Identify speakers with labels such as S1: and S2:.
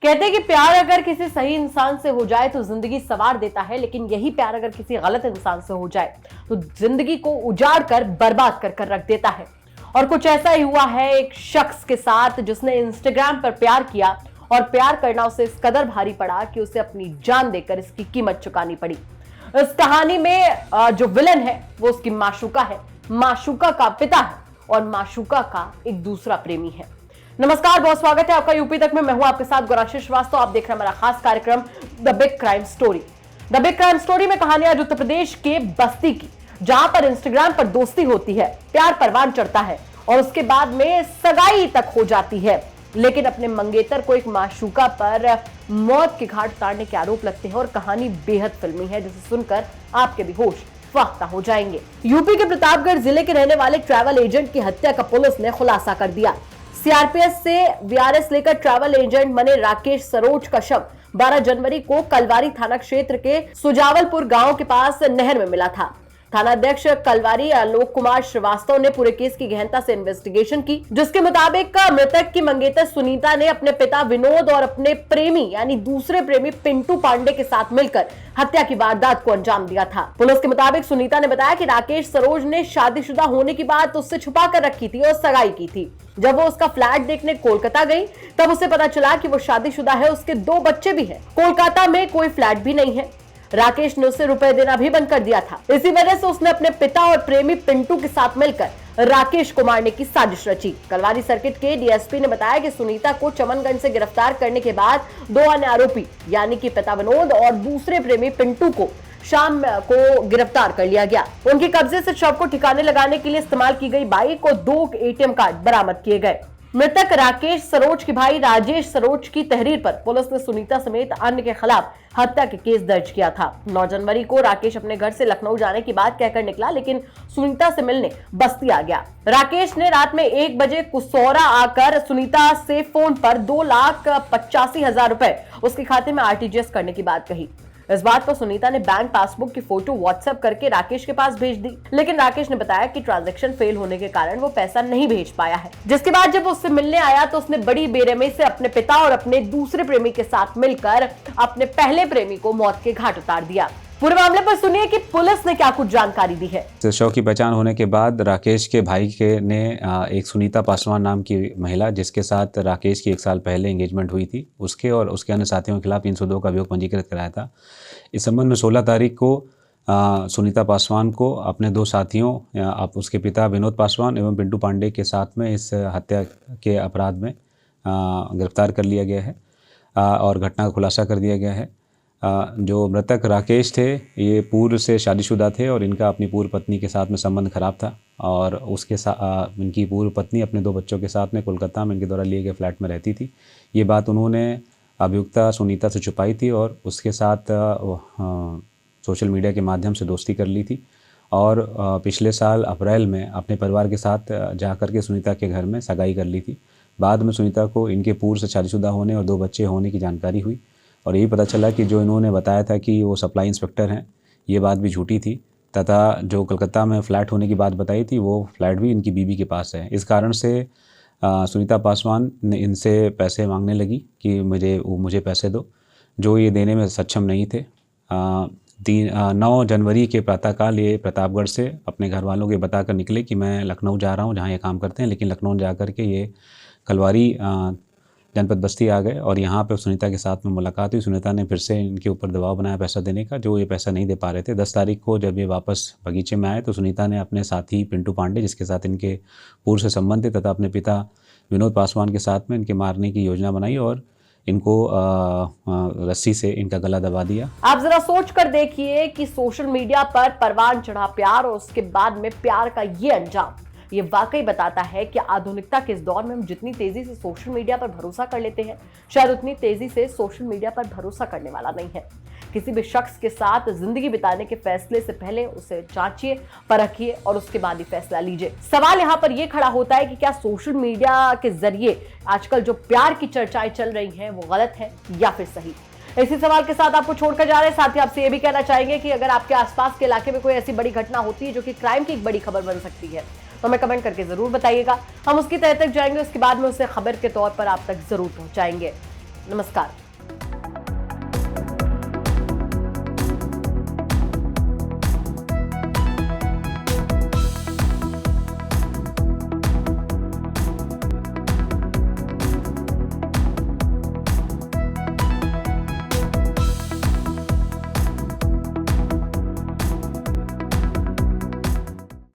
S1: कहते हैं कि प्यार अगर किसी सही इंसान से हो जाए तो जिंदगी संवार देता है, लेकिन यही प्यार अगर किसी गलत इंसान से हो जाए तो जिंदगी को उजाड़ कर बर्बाद कर कर रख देता है। और कुछ ऐसा ही हुआ है एक शख्स के साथ जिसने इंस्टाग्राम पर प्यार किया और प्यार करना उसे इस कदर भारी पड़ा कि उसे अपनी जान देकर इसकी कीमत चुकानी पड़ी। इस कहानी में जो विलन है वो उसकी माशूका है, माशूका का पिता है और माशूका का एक दूसरा प्रेमी है। नमस्कार, बहुत स्वागत है आपका यूपी तक में। मैं हूं आपके साथ गौराशी श्रीवास्तव। आप देख रहे हैं हमारा खास कार्यक्रम the big crime story. The big crime story में कहानी आज उत्तर प्रदेश के बस्ती की, जहां पर इंस्टाग्राम पर दोस्ती होती है, प्यार परवान चढ़ता है और उसके बाद में सगाई तक हो जाती है, लेकिन अपने मंगेतर को एक माशूका पर मौत के घाट उतारने के आरोप लगते हैं और कहानी बेहद फिल्मी है, जिसे सुनकर आपके भी होश फाख्ता हो जाएंगे। यूपी के प्रतापगढ़ जिले के रहने वाले ट्रैवल एजेंट की हत्या का पुलिस ने खुलासा कर दिया। सीआरपीएफ से वीआरएस लेकर ट्रैवल एजेंट बने राकेश सरोज का शव 12 जनवरी को कलवारी थाना क्षेत्र के सुजावलपुर गांव के पास नहर में मिला था। थानाध्यक्ष कलवारी आलोक कुमार श्रीवास्तव ने पूरे केस की गहनता से इन्वेस्टिगेशन की, जिसके मुताबिक मृतक की मंगेतर सुनीता ने अपने पिता विनोद और अपने प्रेमी यानी दूसरे प्रेमी पिंटू पांडे के साथ मिलकर हत्या की वारदात को अंजाम दिया था। पुलिस के मुताबिक सुनीता ने बताया कि राकेश सरोज ने शादीशुदा होने की बात उससे छुपा कर रखी थी और सगाई की थी। जब वो उसका फ्लैट देखने कोलकाता गई तब उसे पता चला कि वो शादीशुदा है, उसके 2 बच्चे भी हैं। कोलकाता में कोई फ्लैट भी नहीं है। राकेश ने उसे रुपए देना भी बंद कर दिया था। इसी वजह से उसने अपने पिता और प्रेमी पिंटू के साथ मिलकर राकेश को मारने की साजिश रची। कलवारी सर्किट के डीएसपी ने बताया कि सुनीता को चमनगंज से गिरफ्तार करने के बाद 2 अन्य आरोपी यानी कि पिता विनोद और दूसरे प्रेमी पिंटू को शाम को गिरफ्तार कर लिया गया। उनके कब्जे से शव को ठिकाने लगाने के लिए इस्तेमाल की गई बाइक और 2 एटीएम कार्ड बरामद किए गए। मृतक राकेश सरोज के भाई राजेश सरोज की तहरीर पर पुलिस ने सुनीता समेत अन्य के खिलाफ हत्या के केस दर्ज किया था। 9 जनवरी को राकेश अपने घर से लखनऊ जाने की बात कहकर निकला, लेकिन सुनीता से मिलने बस्ती आ गया। राकेश ने रात में 1 बजे कुसौरा आकर सुनीता से फोन पर 2,85,000 रुपए उसके खाते में आरटीजीएस करने की बात कही। इस बात पर सुनीता ने बैंक पासबुक की फोटो व्हाट्सएप करके राकेश के पास भेज दी, लेकिन राकेश ने बताया कि ट्रांजैक्शन फेल होने के कारण वो पैसा नहीं भेज पाया है। जिसके बाद जब उससे मिलने आया तो उसने बड़ी बेरहमी से अपने पिता और अपने दूसरे प्रेमी के साथ मिलकर अपने पहले प्रेमी को मौत के घाट उतार दिया। पूरे मामले पर सुनिए कि पुलिस ने क्या कुछ जानकारी दी है।
S2: शव की पहचान होने के बाद राकेश के भाई ने एक सुनीता पासवान नाम की महिला, जिसके साथ राकेश की 1 साल पहले एंगेजमेंट हुई थी, उसके और उसके अन्य साथियों के खिलाफ 302 का अभियोग पंजीकृत कराया था। इस संबंध में 16 तारीख को सुनीता पासवान को अपने 2 साथियों उसके पिता विनोद पासवान एवं पिंटू पांडे के साथ में इस हत्या के अपराध में गिरफ्तार कर लिया गया है और घटना का खुलासा कर दिया गया है। जो मृतक राकेश थे ये पूर्व से शादीशुदा थे और इनका अपनी पूर्व पत्नी के साथ में संबंध खराब था और उसके साथ इनकी पूर्व पत्नी अपने 2 बच्चों के साथ में कोलकाता में इनके द्वारा लिए गए फ्लैट में रहती थी। ये बात उन्होंने अभियुक्ता सुनीता से छुपाई थी और उसके साथ सोशल मीडिया के माध्यम से दोस्ती कर ली थी और पिछले साल अप्रैल में अपने परिवार के साथ जाकर के सुनीता के घर में सगाई कर ली थी। बाद में सुनीता को इनके पूर्व से शादीशुदा होने और 2 बच्चे होने की जानकारी हुई और यही पता चला कि जो इन्होंने बताया था कि वो सप्लाई इंस्पेक्टर हैं, ये बात भी झूठी थी तथा जो कलकत्ता में फ़्लैट होने की बात बताई थी वो फ्लैट भी इनकी बीवी के पास है। इस कारण से सुनीता पासवान ने इनसे पैसे मांगने लगी कि मुझे पैसे दो, जो ये देने में सक्षम नहीं थे। 9 जनवरी के प्रातःकाल ये प्रतापगढ़ से अपने घर वालों को बताकर निकले कि मैं लखनऊ जा रहा हूँ, जहाँ ये काम करते हैं, लेकिन लखनऊ जाकर के ये कलवारी जनपद बस्ती आ गए और यहाँ पे सुनीता के साथ में मुलाकात हुई। सुनीता ने फिर से इनके ऊपर दबाव बनाया पैसा देने का, जो ये पैसा नहीं दे पा रहे थे। 10 तारीख को जब ये वापस बगीचे में आए तो सुनीता ने अपने साथी पिंटू पांडे, जिसके साथ इनके पूर्व से संबंध थे, तथा अपने पिता विनोद पासवान के साथ में इनके मारने की योजना बनाई और इनको रस्सी से इनका गला दबा दिया।
S1: आप जरा सोच कर देखिए कि सोशल मीडिया पर परवान चढ़ा प्यार और उसके बाद में प्यार का ये अंजाम, ये वाकई बताता है कि आधुनिकता के इस दौर में हम जितनी तेजी से सोशल मीडिया पर भरोसा कर लेते हैं, शायद उतनी तेजी से सोशल मीडिया पर भरोसा करने वाला नहीं है। किसी भी शख्स के साथ जिंदगी बिताने के फैसले से पहले उसे जांचिए, परखिए और उसके बाद ही फैसला लीजिए। सवाल यहाँ पर यह खड़ा होता है कि क्या सोशल मीडिया के जरिए आजकल जो प्यार की चर्चाएं चल रही हैं वो गलत है या फिर सही। इसी सवाल के साथ आपको छोड़कर जा रहे हैं। साथ ही आपसे ये भी कहना चाहेंगे कि अगर आपके आसपास के इलाके में कोई ऐसी बड़ी घटना होती है जो कि क्राइम की एक बड़ी खबर बन सकती है तो हमें कमेंट करके जरूर बताइएगा। हम उसकी तह तक जाएंगे, उसके बाद में उसे खबर के तौर पर आप तक जरूर पहुंचाएंगे। नमस्कार।